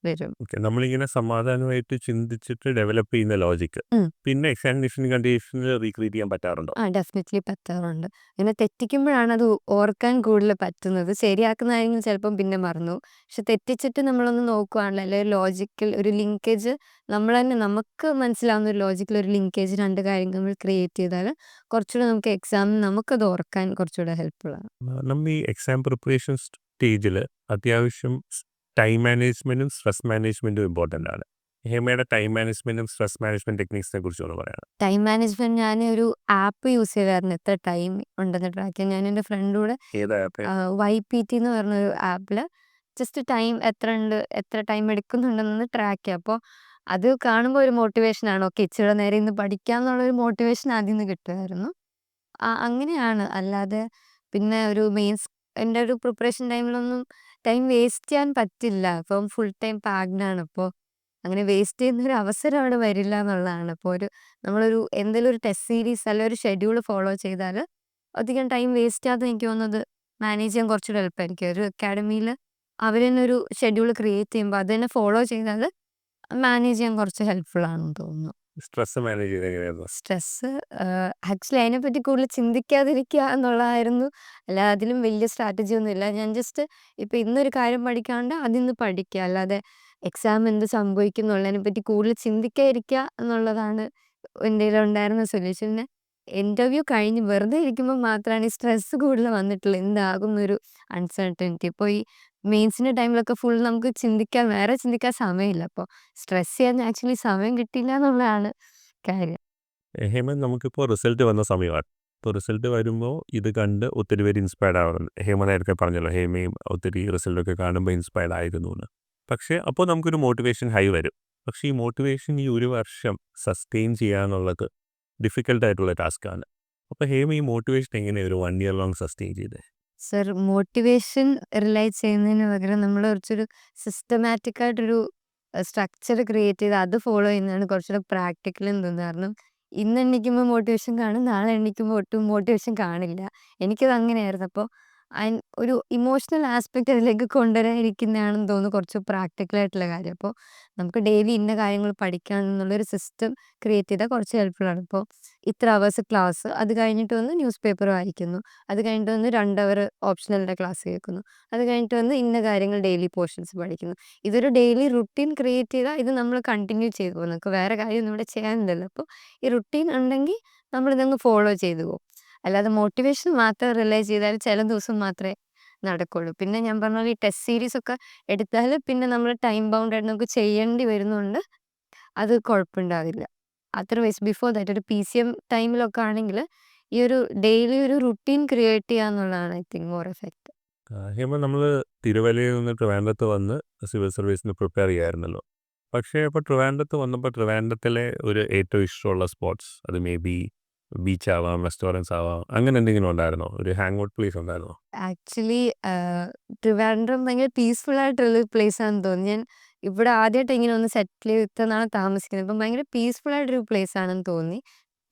വരും. ഓക്കെ, നമ്മളിങ്ങനെ സമാധാനമായിട്ട് ചിന്തിച്ചിട്ട് ഡെവലപ്പ് ചെയ്യുന്ന ലോജിക്ക് ഉം. പിന്നെ എക്സാമിനേഷൻ കണ്ടീഷനിൽ റീക്രിയേറ്റ് ചെയ്യാൻ പറ്റാറുണ്ടോ? ഡെഫിനറ്റ്ലി പറ്റാറുണ്ട്. ഇങ്ങനെ തെറ്റിക്കുമ്പോഴാണ് അത് ഓർക്കാൻ കൂടുതൽ പറ്റുന്നത്. ശരിയാക്കുന്നതായെങ്കിൽ ചിലപ്പം പിന്നെ മറന്നു പോകും. പക്ഷെ തെറ്റിച്ചിട്ട് നമ്മളൊന്ന് നോക്കുകയാണെങ്കിൽ അല്ലെങ്കിൽ ലോജിക്കൽ ഒരു ലിങ്കേജ് നമ്മൾ തന്നെ നമുക്ക് മനസ്സിലാവുന്ന ഒരു ലോജിക്കൽ ഒരു ലിങ്കേജ് 2 കാര്യങ്ങൾ നമ്മൾ ക്രിയേറ്റ് ചെയ്താൽ കുറച്ചുകൂടെ നമുക്ക് എക്സാമിന് നമുക്കത് ഓർക്കാൻ കുറച്ചുകൂടെ ഹെൽപ്ഫുള്ളാണ്. നമ്മൾ ഈ എക്സാം പ്രിപ്പറേഷൻ സ്റ്റേജിൽ അത്യാവശ്യം ടൈം മാനേജ്മെൻറ്റും സ്ട്രെസ് മാനേജ്മെൻറ്റും ഇമ്പോർട്ടൻ്റ് ആണ്. ഹേമയുടെ ടൈം മാനേജ്മെൻറ്റും സ്ട്രെസ് മാനേജ്മെൻറ്റ് ടെക്നിക്സിനെ കുറിച്ചൊന്ന് പറയാം. ടൈം മാനേജ്മെന്റ് ഞാനൊരു ആപ്പ് യൂസ് ചെയ്തായിരുന്നു എത്ര ടൈം ഉണ്ടെന്ന് ട്രാക്ക് ചെയ്യാൻ. ഞാൻ എൻ്റെ ഫ്രണ്ട് കൂടെ ഏതാ ആപ്പ്? YPT എന്ന് പറഞ്ഞൊരു ആപ്പിൽ ജസ്റ്റ് ടൈം എത്ര ഉണ്ട് എത്ര ടൈം എടുക്കുന്നുണ്ടെന്ന് ട്രാക്ക് ചെയ്യാം. അപ്പോൾ അത് കാണുമ്പോൾ ഒരു മോട്ടിവേഷനാണ്. ഓക്കെ ഇച്ചിരി നേരം ഇന്ന് പഠിക്കാം എന്നുള്ളൊരു മോട്ടിവേഷൻ അതിൽ നിന്ന് കിട്ടുമായിരുന്നു. അങ്ങനെയാണ്. അല്ലാതെ പിന്നെ ഒരു മെയിൻസ് എൻ്റെ ഒരു പ്രിപ്പറേഷൻ ടൈമിലൊന്നും ടൈം വേസ്റ്റ് ചെയ്യാൻ പറ്റില്ല. അപ്പം ഫുൾ ടൈം പാക്ഡ് ആണ്. അപ്പോൾ അങ്ങനെ വേസ്റ്റ് ചെയ്യുന്നൊരു അവസരം അവിടെ വരില്ല എന്നുള്ളതാണ്. അപ്പോൾ നമ്മളൊരു എന്തെങ്കിലും ഒരു ടെസ്റ്റ് സീരീസ് അല്ലെങ്കിൽ ഒരു ഷെഡ്യൂൾ ഫോളോ ചെയ്താൽ അധികം ടൈം വേസ്റ്റ് ചെയ്യാതെ എനിക്ക് തോന്നുന്നത് മാനേജ് ചെയ്യാൻ കുറച്ചുകൂടെ എളുപ്പമായിരിക്കും. ഒരു അക്കാഡമിയിൽ അവർ തന്നെ ഒരു ഷെഡ്യൂൾ ക്രിയേറ്റ് ചെയ്യുമ്പോൾ അത് തന്നെ ഫോളോ ചെയ്താൽ മാനേജ് ചെയ്യാൻ കുറച്ച് ഹെൽപ്ഫുൾ ആണെന്ന് തോന്നുന്നു. സ്ട്രെസ് മാനേജ് ചെയ്ത് എങ്ങനെയായിരുന്നു? സ്ട്രെസ്സ് ആക്ച്വലി അതിനെപ്പറ്റി കൂടുതൽ ചിന്തിക്കാതിരിക്കുക എന്നുള്ളതായിരുന്നു. അല്ലാതെ അതിലും വലിയ സ്ട്രാറ്റജി ഒന്നുമില്ല. ഞാൻ ജസ്റ്റ് ഇപ്പം ഇന്നൊരു കാര്യം പഠിക്കാണ്ട് അതിന്ന് പഠിക്കുക. അല്ലാതെ എക്സാം എന്ത് സംഭവിക്കും എന്നുള്ളതിനെപ്പറ്റി കൂടുതൽ ചിന്തിക്കാതിരിക്കുക എന്നുള്ളതാണ് എൻ്റെ കയ്യിലുണ്ടായിരുന്ന സൊല്യൂഷൻ. പിന്നെ ഇൻ്റർവ്യൂ കഴിഞ്ഞ് വെറുതെ ഇരിക്കുമ്പോൾ മാത്രമാണ് ഈ സ്ട്രെസ്സ് കൂടുതൽ വന്നിട്ടുള്ളത്. എന്താകും എന്നൊരു അൺസർട്ടനിറ്റി. ഇപ്പോൾ ഈ മെയിൻസിൻ്റെ ടൈമിലൊക്കെ ഫുൾ നമുക്ക് വേറെ ചിന്തിക്കാൻ സമയമില്ല. അപ്പോൾ സ്ട്രെസ് ചെയ്യാൻ ആക്ച്വലി സമയം കിട്ടിയില്ല എന്നുള്ളതാണ് കാര്യം. ഹേമൻ, നമുക്കിപ്പോൾ റിസൾട്ട് വന്ന സമയമാണ്. അപ്പോൾ റിസൾട്ട് വരുമ്പോൾ ഇത് കണ്ട് ഒത്തിരി പേര് ഇൻസ്പയർഡ് ആവാറുണ്ട്. ഹേമ നേരത്തെ പറഞ്ഞല്ലോ, ഹേമയും ഒത്തിരി റിസൾട്ടൊക്കെ കാണുമ്പോൾ ഇൻസ്പയർഡ് ആയിരുന്നു എന്ന്. പക്ഷേ അപ്പോൾ നമുക്കൊരു മോട്ടിവേഷൻ ഹൈ വരും. പക്ഷേ ഈ മോട്ടിവേഷൻ ഈ ഒരു വർഷം സസ്റ്റെയിൻ ചെയ്യുക എന്നുള്ളത് ഡിഫിക്കൽട്ടായിട്ടുള്ള ടാസ്ക്കാണ്. അപ്പോൾ ഹേമ ഈ മോട്ടിവേഷൻ എങ്ങനെയാണ് ഒരു 1 ഇയർ ലോങ് സസ്റ്റെയിൻ ചെയ്തത്? സർ, മോട്ടിവേഷൻ റിലൈ ചെയ്യുന്നതിന് പകരം നമ്മൾ കുറച്ചൊരു സിസ്റ്റമാറ്റിക് ആയിട്ടൊരു സ്ട്രക്ചർ ക്രിയേറ്റ് ചെയ്ത് അത് ഫോളോ ചെയ്യുന്നതാണ് കുറച്ചുകൂടെ പ്രാക്ടിക്കൽ എന്ന് തോന്നുന്നത്. കാരണം ഇന്ന് എണീക്കുമ്പോൾ മോട്ടിവേഷൻ കാണും, നാളെ എണീക്കുമ്പോൾ ഒട്ടും മോട്ടിവേഷൻ കാണില്ല. എനിക്കത് അങ്ങനെയായിരുന്നു. അപ്പോൾ ഒരു ഇമോഷണൽ ആസ്പെക്റ്റ് അതിലേക്ക് കൊണ്ടുവരാതിരിക്കുന്നതാണെന്ന് തോന്നുന്നു കുറച്ച് പ്രാക്ടിക്കൽ ആയിട്ടുള്ള കാര്യം. അപ്പോൾ നമുക്ക് ഡെയിലി ഇന്ന കാര്യങ്ങൾ പഠിക്കണം എന്നുള്ളൊരു സിസ്റ്റം ക്രിയേറ്റ് ചെയ്താൽ കുറച്ച് ഹെൽപ്ഫുൾ ആണ്. ഇപ്പോൾ ഇത്ര അവേഴ്സ് ക്ലാസ്, അത് കഴിഞ്ഞിട്ട് വന്ന് ന്യൂസ് പേപ്പർ വായിക്കുന്നു, അത് കഴിഞ്ഞിട്ട് വന്ന് 2 അവർ ഓപ്ഷണലിൻ്റെ ക്ലാസ് കേൾക്കുന്നു, അത് കഴിഞ്ഞിട്ട് വന്ന് ഇന്ന കാര്യങ്ങൾ ഡെയിലി പോർഷൻസ് പഠിക്കുന്നു. ഇതൊരു ഡെയിലി റുട്ടീൻ ക്രിയേറ്റ് ചെയ്താൽ ഇത് നമ്മൾ കണ്ടിന്യൂ ചെയ്തു പോകും. നമുക്ക് വേറെ കാര്യമൊന്നും ഇവിടെ ചെയ്യാനില്ലല്ലോ. അപ്പോൾ ഈ റുട്ടീൻ ഉണ്ടെങ്കിൽ നമ്മളിതങ്ങ് ഫോളോ ചെയ്തു പോകും. അല്ലാതെ മോട്ടിവേഷൻ മാത്രം റിലൈ ചെയ്താൽ ചില ദിവസം മാത്രമേ നടക്കുള്ളൂ. പിന്നെ ഞാൻ പറഞ്ഞ പോലെ ഈ ടെസ്റ്റ് സീരീസ് ഒക്കെ എടുത്താൽ പിന്നെ നമ്മൾ ടൈം ബൗണ്ട് ആയിട്ട് നമുക്ക് ചെയ്യേണ്ടി വരുന്നതുകൊണ്ട് അത് കുഴപ്പമുണ്ടാവില്ല. അതർവൈസ് ബിഫോർ ദാറ്റ് ഒരു PCM ടൈമിലൊക്കെ ആണെങ്കിൽ ഈ ഒരു ഡെയിലി ഒരു റുട്ടീൻ ക്രിയേറ്റ് ചെയ്യുക എന്നുള്ളതാണ് I think more effect. Hema, നമ്മൾ തിരുവല്ലയിൽ നിന്ന് ട്രിവാൻഡ്രത്ത് വന്ന് സിവിൽ സർവീസിന് പ്രിപ്പയർ ചെയ്യായിരുന്നല്ലോ. പക്ഷേ അപ്പോൾ ട്രിവാൻഡ്രത്ത് വന്നപ്പോൾ ട്രിവാൻഡ്രത്തിലെ ഒരു ഏറ്റവും ഇഷ്ടമുള്ള സ്പോട്സ്, അത് മേ ബി ബീച്ച് ആവാം, റെസ്റ്റോറൻറ്റ്സ് ആവാം, അങ്ങനെ എന്തെങ്കിലും ഉണ്ടായിരുന്നോ? ഒരു ഹാങ് ഔട്ട് പ്ലേസ് ഉണ്ടായിരുന്നോ? ആക്ച്വലി ട്രിവാൻഡ്രം ഭയങ്കര പീസ്ഫുൾ ആയിട്ടുള്ളൊരു പ്ലേസ് ആണെന്ന് തോന്നി. ഞാൻ ഇവിടെ ആദ്യമായിട്ട് ഇങ്ങനെ ഒന്ന് സെറ്റിൽ ചെയ്തിട്ടാണ് താമസിക്കുന്നത്. അപ്പം ഭയങ്കര പീസ്ഫുൾ ആയിട്ടൊരു പ്ലേസ് ആണെന്ന് തോന്നി.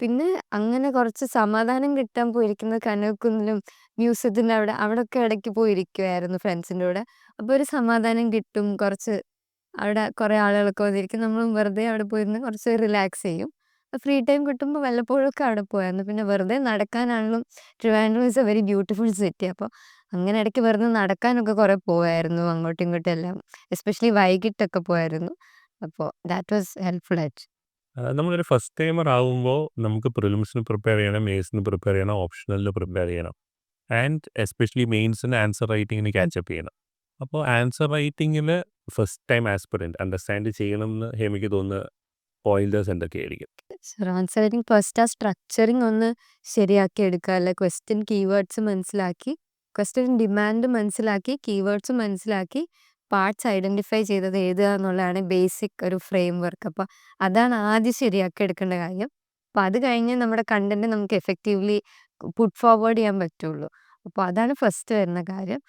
പിന്നെ അങ്ങനെ കുറച്ച് സമാധാനം കിട്ടാൻ പോയിരിക്കുന്നത് കനകക്കുന്നിലും മ്യൂസിയത്തിൻ്റെ അവിടെയൊക്കെ ഇടയ്ക്ക് പോയി ഇരിക്കുമായിരുന്നു ഫ്രണ്ട്സിൻ്റെ കൂടെ. അപ്പോൾ ഒരു സമാധാനം കിട്ടും. കുറച്ച് അവിടെ കുറേ ആളുകളൊക്കെ വന്നിരിക്കും. നമ്മളും വെറുതെ അവിടെ പോയിരുന്ന് കുറച്ച് റിലാക്സ് ചെയ്യും. ഫ്രീ ടൈം കിട്ടുമ്പോൾ വല്ലപ്പോഴൊക്കെ അവിടെ പോയായിരുന്നു. പിന്നെ വെറുതെ നടക്കാനാണെങ്കിലും Trivandrum is a very beautiful city. അപ്പോൾ അങ്ങനെ ഇടയ്ക്ക് വെറുതെ നടക്കാനൊക്കെ കുറേ പോയായിരുന്നു അങ്ങോട്ടും ഇങ്ങോട്ടും എല്ലാം. എസ്പെഷ്യലി വൈകിട്ടൊക്കെ പോയായിരുന്നു. അപ്പോൾ ദാറ്റ് വാസ് ഹെൽപ്ഫുൾ ആയിട്ട്. നമ്മളൊരു ഫസ്റ്റ് ടൈമർ ആവുമ്പോൾ നമുക്ക് പ്രിലിംസിന് പ്രിപ്പയർ ചെയ്യണം, മെയിൻസിന് പ്രിപ്പയർ ചെയ്യണം, ഓപ്ഷണലിന് പ്രിപ്പയർ ചെയ്യണം, ആൻഡ് എസ്പെഷ്യലി മെയിൻസിന് ആൻസർ റൈറ്റിങ്ങിന് ക്യാച്ചപ്പ് ചെയ്യണം. അപ്പോൾ answer റൈറ്റിങ്ങിൽ first time aspirant understand ചെയ്യണം എന്ന് ഹേമയ്ക്ക് തോന്നുന്ന പോയിന്റേഴ്സ് എന്തൊക്കെയായിരിക്കും? ആൻസർ റൈറ്റിംഗ് ഫസ്റ്റ് ആ സ്ട്രക്ചറിങ് ഒന്ന് ശരിയാക്കി എടുക്കുക. അല്ലെ ക്വസ്റ്റ്യൻ കീവേഡ്സ് മനസ്സിലാക്കി, ക്വസ്റ്റ്യൻ ഡിമാൻഡ് മനസ്സിലാക്കി, കീവേഡ്സ് മനസ്സിലാക്കി, പാർട്സ് ഐഡൻറ്റിഫൈ ചെയ്തത് എഴുതുക എന്നുള്ളതാണ് ബേസിക് ഒരു ഫ്രെയിം വർക്ക്. അപ്പോൾ അതാണ് ആദ്യം ശരിയാക്കി എടുക്കേണ്ട കാര്യം. അപ്പോൾ അത് കഴിഞ്ഞ് നമ്മുടെ കണ്ടന്റ് നമുക്ക് എഫക്റ്റീവ്ലി പുട്ട് ഫോർവേഡ് ചെയ്യാൻ പറ്റുള്ളൂ. അപ്പോൾ അതാണ് ഫസ്റ്റ് വരുന്ന കാര്യം.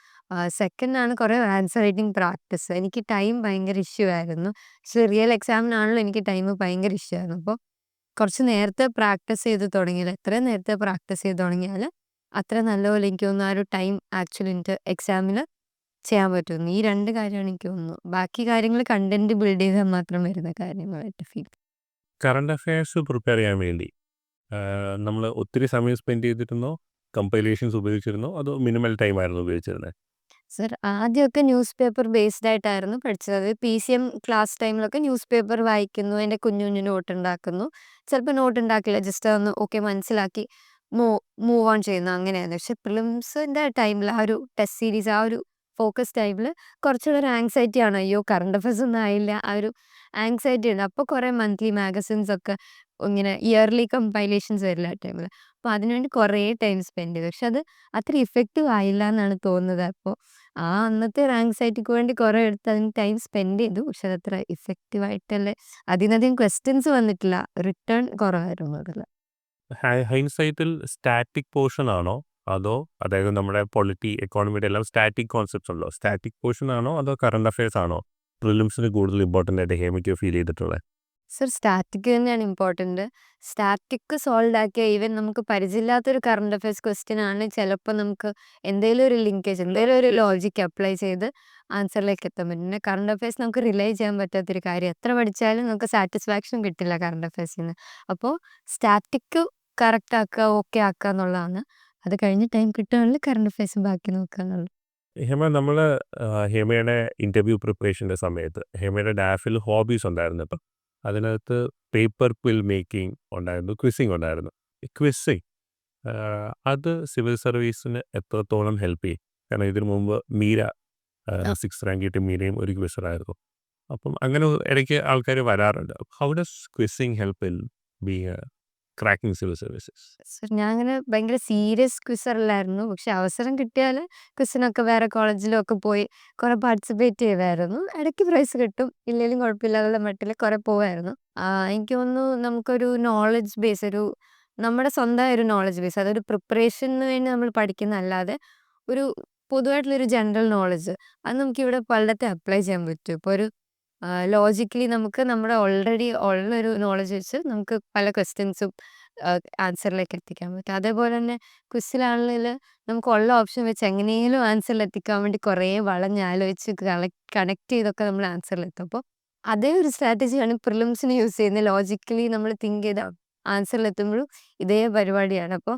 സെക്കൻഡ് ആണ് കുറേ ആൻസർ റൈറ്റിംഗ് പ്രാക്ടീസ്. എനിക്ക് ടൈം ഭയങ്കര ഇഷ്യൂ ആയിരുന്നു. പക്ഷേ റിയൽ എക്സാമിനാണല്ലോ എനിക്ക് ടൈം ഭയങ്കര ഇഷ്യൂ ആയിരുന്നു. അപ്പോൾ കുറച്ച് നേരത്തെ പ്രാക്ടീസ് ചെയ്ത് തുടങ്ങിയാൽ, എത്രയും നേരത്തെ പ്രാക്ടീസ് ചെയ്ത് തുടങ്ങിയാൽ അത്ര നല്ലപോലെ എനിക്ക് തോന്നുന്നു ആ ഒരു ടൈം ആക്ച്വലി എനിക്ക് എക്സാമിൽ ചെയ്യാൻ പറ്റുന്നു. ഈ 2 കാര്യമാണ് എനിക്ക് തോന്നുന്നു. ബാക്കി കാര്യങ്ങൾ കണ്ടന്റ് ബിൽഡ് ചെയ്താൽ മാത്രം വരുന്ന കാര്യങ്ങളായിട്ട് ഫീൽ. കറണ്ട് അഫയേഴ്സ് പ്രിപ്പയർ ചെയ്യാൻ വേണ്ടി നമ്മൾ ഒത്തിരി സമയം സ്പെൻഡ് ചെയ്തിരുന്നോ, കമ്പൈലേഷൻസ് ഉപയോഗിച്ചിരുന്നോ, അതോ മിനിമൽ ടൈം ആയിരുന്നു ഉപയോഗിച്ചിരുന്നത്? സർ, ആദ്യമൊക്കെ ന്യൂസ് പേപ്പർ ബേസ്ഡ് ആയിട്ടായിരുന്നു പഠിച്ചത്. അത് PCM ക്ലാസ് ടൈമിലൊക്കെ ന്യൂസ് പേപ്പർ വായിക്കുന്നു, അതിൻ്റെ കുഞ്ഞു കുഞ്ഞു നോട്ട് ഉണ്ടാക്കുന്നു. ചിലപ്പോൾ നോട്ട് ഉണ്ടാക്കില്ല, ജസ്റ്റ് ഒന്ന് ഓക്കെ മനസ്സിലാക്കി മൂവ് ഓൺ ചെയ്യുന്നു, അങ്ങനെയായിരുന്നു. പക്ഷെ പ്രിലിംസിൻ്റെ ടൈമിൽ ആ ഒരു ടെസ്റ്റ് സീരീസ്, ആ ഒരു ഫോക്കസ് ടൈമിൽ കുറച്ചുകൂടെ ഒരു ആങ്സൈറ്റി ആണ്. അയ്യോ, കറണ്ട് അഫയേഴ്സ് ഒന്നും ആയില്ല, ആ ഒരു ആങ്സൈറ്റി ഉണ്ട്. അപ്പോൾ കുറേ മന്ത്ലി മാഗസിൻസ് ഒക്കെ ഇങ്ങനെ ഇയർലി കമ്പൈലേഷൻസ് വരില്ല ആ ടൈമിൽ. അപ്പോൾ അതിനുവേണ്ടി കുറേ ടൈം സ്പെൻഡ് ചെയ്തു. പക്ഷെ അത് അത്ര ഇഫക്റ്റീവ് ആയില്ല എന്നാണ് തോന്നുന്നത്. അപ്പോൾ ആ അന്നത്തെ ഒരു ആങ്സൈറ്റിക്ക് വേണ്ടി കുറേ എടുത്ത് അതിന് ടൈം സ്പെൻഡ് ചെയ്തു. പക്ഷെ അതത്ര ഇഫക്റ്റീവ് ആയിട്ടല്ലേ, അതിനധികം ക്വസ്റ്റ്യൻസ് വന്നിട്ടില്ല, റിട്ടേൺ കുറവായിരുന്നു അതിൽ. ഹൈൻസൈറ്റിൽ സ്റ്റാറ്റിക് പോർഷൻ ആണോ, അതോ അതായത് നമ്മുടെ പൊളിറ്റി, എക്കോണമിയുടെ എല്ലാം സ്റ്റാറ്റിക് കോൺസെപ്റ്റ്സ് ഉണ്ടോ? സ്റ്റാറ്റിക് പോർഷൻ ആണോ, അതോ കറണ്ട് അഫയേഴ്സ് ആണോ പ്രിലിംസിന് കൂടുതൽ ഇമ്പോർട്ടൻ്റ് ആയിട്ട് ഹേമയ്ക്ക് ഫീൽ ചെയ്തിട്ടുള്ളത്? സർ, സ്റ്റാറ്റിക് തന്നെയാണ് ഇമ്പോർട്ടൻറ്റ്. സ്റ്റാറ്റിക് സോൾവ് ആക്കിയാൽ ഈവൻ നമുക്ക് പരിചയമില്ലാത്തൊരു കറണ്ട് അഫയേഴ്സ് ക്വസ്റ്റ്യൻ ആണ് ചിലപ്പോൾ നമുക്ക് എന്തെങ്കിലും ഒരു ലിങ്കേജ്, എന്തെങ്കിലും ഒരു ലോജിക്ക് അപ്ലൈ ചെയ്ത് ആൻസറിലേക്ക് എത്താൻ പറ്റും. പിന്നെ കറണ്ട് അഫയേഴ്സ് നമുക്ക് റിലൈ ചെയ്യാൻ പറ്റാത്തൊരു കാര്യം. എത്ര പഠിച്ചാലും നമുക്ക് സാറ്റിസ്ഫാക്ഷൻ കിട്ടില്ല കറണ്ട് അഫയേഴ്സിൽ നിന്ന്. അപ്പോൾ സ്റ്റാറ്റിക് കറക്റ്റ് ആക്കുക, ഓക്കെ ആക്കുക എന്നുള്ളതാണ്. അത് കഴിഞ്ഞ് ടൈം കിട്ടുകയാണെങ്കിൽ കറണ്ട് അഫയേഴ്സ് ബാക്കി നോക്കുക എന്നുള്ളത്. ഹേമ, നമ്മൾ ഹേമയുടെ ഇൻ്റർവ്യൂ പ്രിപ്പറേഷൻ്റെ സമയത്ത് ഹേമയുടെ ഡാഫിൽ ഹോബീസ് ഉണ്ടായിരുന്നു. ഇപ്പം അതിനകത്ത് പേപ്പർ ക്വിൽ മേക്കിംഗ് ഉണ്ടായിരുന്നു, ക്വിസിങ് ഉണ്ടായിരുന്നു. ക്വിസിങ് അത് സിവിൽ സർവീസിന് എത്രത്തോളം ഹെൽപ്പ് ചെയ്യും? കാരണം ഇതിനു മുമ്പ് മീര 6th റാങ്ക് കിട്ടിയ മീരയും ഒരു ക്വിസറായിരുന്നു. അപ്പം അങ്ങനെ ഇടയ്ക്ക് ആൾക്കാർ വരാറുണ്ട്. How does quizzing help in being a cracking civil services? Sir ഞാൻ അങ്ങനെ ഭയങ്കര സീരിയസ് ക്വിസറിലായിരുന്നു. പക്ഷെ അവസരം കിട്ടിയാല് ക്വിസിനൊക്കെ വേറെ കോളേജിലൊക്കെ പോയി കുറെ പാർട്ടിസിപ്പേറ്റ് ചെയ്യുമായിരുന്നു. ഇടയ്ക്ക് പ്രൈസ് കിട്ടും. ഇല്ലേലും കുഴപ്പമില്ലാന്നുള്ള മട്ടില് കുറെ പോവായിരുന്നു. എനിക്ക് തോന്നുന്നു നമുക്കൊരു നോളഡ്ജ് ബേസ് നമ്മുടെ സ്വന്തമായ ഒരു നോളഡ്ജ് ബേസ് അതൊരു പ്രിപ്പറേഷന് വേണ്ടി നമ്മൾ പഠിക്കുന്നതല്ലാതെ ഒരു പൊതുവായിട്ടുള്ളൊരു ജനറൽ നോളഡ്ജ് അത് നമുക്കിവിടെ പലയിടത്തും അപ്ലൈ ചെയ്യാൻ പറ്റും. ഇപ്പോൾ ഒരു ലോജിക്കലി നമുക്ക് നമ്മുടെ ഓൾറെഡി ഉള്ളൊരു നോളഡ്ജ് വെച്ച് നമുക്ക് പല ക്വസ്റ്റ്യൻസും ആൻസറിലേക്ക് എത്തിക്കാൻ പറ്റും. അതേപോലെ തന്നെ ക്വിസിലാണെങ്കില് നമുക്കുള്ള ഓപ്ഷൻ വെച്ച് എങ്ങനെയെങ്കിലും ആൻസറിൽ എത്തിക്കാൻ വേണ്ടി കുറേ വളഞ്ഞാലോചിച്ച് കണക്ട് ചെയ്തൊക്കെ നമ്മൾ ആൻസറിലെത്തും. അപ്പോൾ അതേ ഒരു സ്ട്രാറ്റജിയാണ് പ്രിലിംസിന് യൂസ് ചെയ്യുന്നത്. ലോജിക്കലി നമ്മൾ തിങ്ക് ചെയ്ത് ആൻസറിലെത്തുമ്പോഴും ഇതേ പരിപാടിയാണ്. അപ്പോൾ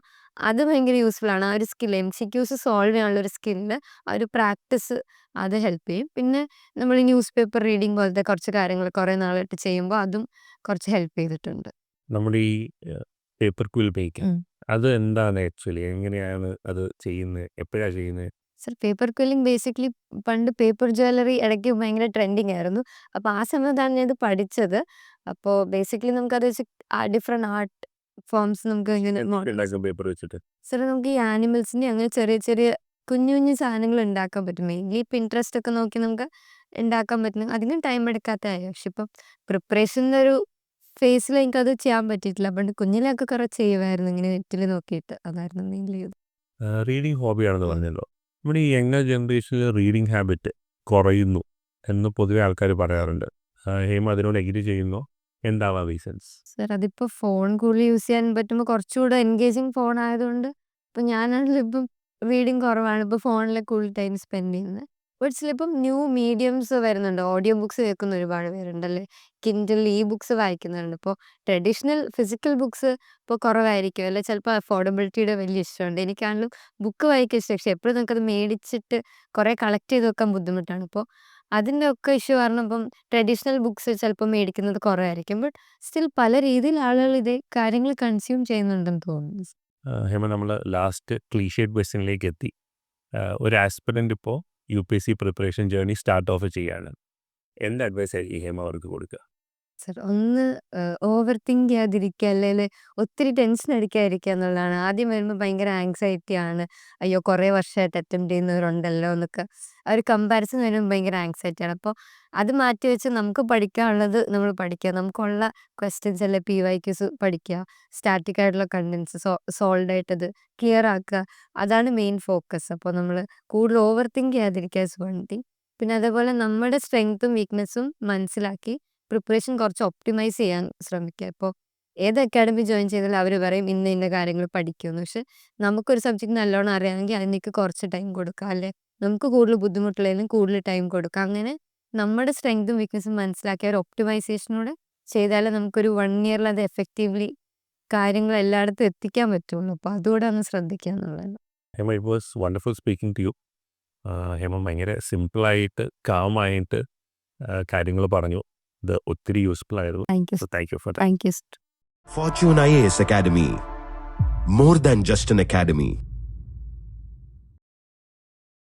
അത് ഭയങ്കര യൂസ്ഫുൾ ആണ്. ആ ഒരു സ്കിൽ MCQs സോൾവ് ചെയ്യാനുള്ള ഒരു സ്കില്ല് ആ ഒരു പ്രാക്ടീസ് അത് ഹെൽപ്പ് ചെയ്യും. പിന്നെ നമ്മൾ ഈ ന്യൂസ് പേപ്പർ റീഡിംഗ് പോലത്തെ കുറച്ച് കാര്യങ്ങൾ കുറേ നാളായിട്ട് ചെയ്യുമ്പോൾ അതും കുറച്ച് ഹെൽപ്പ് ചെയ്തിട്ടുണ്ട്. നമ്മുടെ ഈ പേപ്പർ ക്വിൽ മേക്കിംഗ് അത് എന്താണ് ആക്ച്വലി? എങ്ങനെയാണ് അത് ചെയ്യുന്നത്? എപ്പോഴാണ് ചെയ്യുന്നത്? സർ പേപ്പർ ക്വില്ലിംഗ് ബേസിക്കലി പണ്ട് പേപ്പർ ജ്വല്ലറി ഇടയ്ക്ക് ഭയങ്കര ട്രെൻഡിങ് ആയിരുന്നു. അപ്പോൾ ആ സമയത്താണ് ഞാനിത് പഠിച്ചത്. അപ്പോൾ ബേസിക്കലി നമുക്കത് വെച്ച് ഡിഫറെന്റ് ആർട്ട് ഫോംസ് നമുക്ക് ഇങ്ങനെ പേപ്പർ വെച്ചിട്ട് സർ നമുക്ക് ഈ ആനിമൽസിന്റെ അങ്ങനെ ചെറിയ ചെറിയ കുഞ്ഞു കുഞ്ഞു സാധനങ്ങൾ ഉണ്ടാക്കാൻ പറ്റും. മെയിൻലി പിൻട്രസ്റ്റ് ഒക്കെ നോക്കി നമുക്ക് ഉണ്ടാക്കാൻ പറ്റുന്ന അധികം ടൈം എടുക്കാത്ത കാര്യം. പക്ഷെ ഇപ്പം പ്രിപ്പറേഷൻ്റെ ഒരു ഫേസിൽ എനിക്കത് ചെയ്യാൻ പറ്റിയിട്ടില്ല. പണ്ട് കുഞ്ഞിലൊക്കെ കുറെ ചെയ്യുമായിരുന്നു ഇങ്ങനെ നെറ്റിൽ നോക്കിയിട്ട്. അതായിരുന്നു മെയിൻലി ഇത്. റീഡിങ് ഹോബിയാണെന്ന് പറഞ്ഞല്ലോ. നമ്മുടെ ഈ യങ്ങർ ജനറേഷനിൽ റീഡിങ് ഹാബിറ്റ് കുറയുന്നു എന്ന് പൊതുവെ ആൾക്കാർ പറയാറുണ്ട്. ഹേമ അതിനോട് എഗ്രി ചെയ്യുന്നോ? എന്താവാം റീസൺസ്? സർ അതിപ്പോൾ ഫോൺ കൂടുതൽ യൂസ് ചെയ്യാൻ പറ്റുമ്പോൾ കുറച്ചുകൂടെ എൻഗേജിങ് ഫോൺ ആയതുകൊണ്ട് ഇപ്പം ഞാനാണെങ്കിലും ഇപ്പം റീഡിങ് കുറവാണ്. ഇപ്പോൾ ഫോണിൽ കൂടുതൽ ടൈം സ്പെൻഡ് ചെയ്യുന്നത്. ബട്ട് ചിലപ്പം ന്യൂ മീഡിയംസ് വരുന്നുണ്ട്. ഓഡിയോ ബുക്സ് കേൾക്കുന്ന ഒരുപാട് പേരുണ്ടല്ലേ. കിൻഡിൽ ബുക്സ് വായിക്കുന്നുണ്ട്. ഇപ്പോൾ ട്രഡീഷണൽ ഫിസിക്കൽ ബുക്സ് ഇപ്പോൾ കുറവായിരിക്കും അല്ലെ. ചിലപ്പോൾ അഫോർഡബിലിറ്റിയുടെ വലിയ ഇഷ്ടമുണ്ട്. എനിക്കാണെങ്കിലും ബുക്ക് വായിക്കാൻ ഇഷ്ടം. പക്ഷെ എപ്പോഴും നമുക്കത് മേടിച്ചിട്ട് കുറേ കളക്ട് ചെയ്ത് വെക്കാൻ ബുദ്ധിമുട്ടാണ്. ഇപ്പോൾ അതിൻ്റെ ഒക്കെ ഇഷ്യൂ കാരണം ഇപ്പം ട്രഡീഷണൽ ബുക്സ് ചിലപ്പോൾ മേടിക്കുന്നത് കുറവായിരിക്കും. ബട്ട് സ്റ്റിൽ പല രീതിയിൽ ആളുകൾ ഇതേ കാര്യങ്ങൾ കൺസ്യൂം ചെയ്യുന്നുണ്ടെന്ന് തോന്നുന്നു. ഹേമ, നമ്മൾ ലാസ്റ്റ് ക്ലീഷേഡ് ക്വസ്റ്റ്യനിലേക്ക് എത്തി. ഒരു ആസ്പിറൻ്റ് ഇപ്പോൾ UPSC preparation journey start of ചെയ്യാണ്. എന്ത് അഡ്വൈസ് ആയിരിക്കും ഹേമ അവർക്ക് കൊടുക്കുക? സർ ഒന്ന് ഓവർ തിങ്ക് ചെയ്യാതിരിക്കുക, അല്ലെങ്കിൽ ഒത്തിരി ടെൻഷൻ അടിക്കാതിരിക്കുക എന്നുള്ളതാണ്. ആദ്യം വരുമ്പോൾ ഭയങ്കര ആങ്സൈറ്റി ആണ്. അയ്യോ കുറേ വർഷമായിട്ട് അറ്റംപ്റ്റ് ചെയ്യുന്നവരുണ്ടല്ലോ എന്നൊക്കെ ആ ഒരു കമ്പാരിസൺ വരുമ്പോൾ ഭയങ്കര ആങ്സൈറ്റി ആണ്. അപ്പോൾ അത് മാറ്റി വെച്ച് നമുക്ക് പഠിക്കാനുള്ളത് നമ്മൾ പഠിക്കുക. നമുക്കുള്ള ക്വസ്റ്റ്യൻസ് അല്ലെ PYQs പഠിക്കുക. സ്റ്റാറ്റിക് ആയിട്ടുള്ള കണ്ടൻസ് സോൾവ് ആയിട്ടത് ക്ലിയർ ആക്കുക. അതാണ് മെയിൻ ഫോക്കസ്. അപ്പോൾ നമ്മൾ കൂടുതൽ ഓവർ തിങ്ക് ചെയ്യാതിരിക്കുക ഇസ് വൺ തിങ്. പിന്നെ അതേപോലെ നമ്മുടെ സ്ട്രെങ്ത്തും വീക്ക്നെസ്സും മനസ്സിലാക്കി പ്രിപ്പറേഷൻ കുറച്ച് ഒപ്റ്റിമൈസ് ചെയ്യാൻ ശ്രമിക്കുക. ഇപ്പോൾ ഏത് അക്കാഡമി ജോയിൻ ചെയ്താലും അവർ പറയും ഇന്ന ഇന്ന കാര്യങ്ങൾ പഠിക്കുമെന്ന്. പക്ഷെ നമുക്കൊരു സബ്ജക്റ്റ് നല്ലോണം അറിയാമെങ്കിൽ അതിനേക്ക് കുറച്ച് ടൈം കൊടുക്കുക. അല്ലെ നമുക്ക് കൂടുതൽ ബുദ്ധിമുട്ടുള്ളതിനും കൂടുതൽ ടൈം കൊടുക്കുക. അങ്ങനെ നമ്മുടെ സ്ട്രെങ്ത്തും വീക്ക്നെസ്സും മനസ്സിലാക്കി ഒരു ഒപ്റ്റിമൈസേഷനോടെ ചെയ്താലേ നമുക്കൊരു 1 ഇയറിൽ അത് എഫക്റ്റീവ്ലി കാര്യങ്ങൾ എല്ലായിടത്തും എത്തിക്കാൻ പറ്റുള്ളൂ. അപ്പോൾ അതുകൂടെ ഒന്ന് ശ്രദ്ധിക്കുക എന്നുള്ളതാണ്. Hema, it was wonderful speaking to you. Hema ഭയങ്കര സിമ്പിളായിട്ട് കാമായിട്ട് കാര്യങ്ങൾ പറഞ്ഞു. ഇത് ഒത്തിരി യൂസ്ഫുൾ ആയിരുന്നു. Thank you. So thank you for that. Thank you. Fortune IAS Academy. More than just an academy.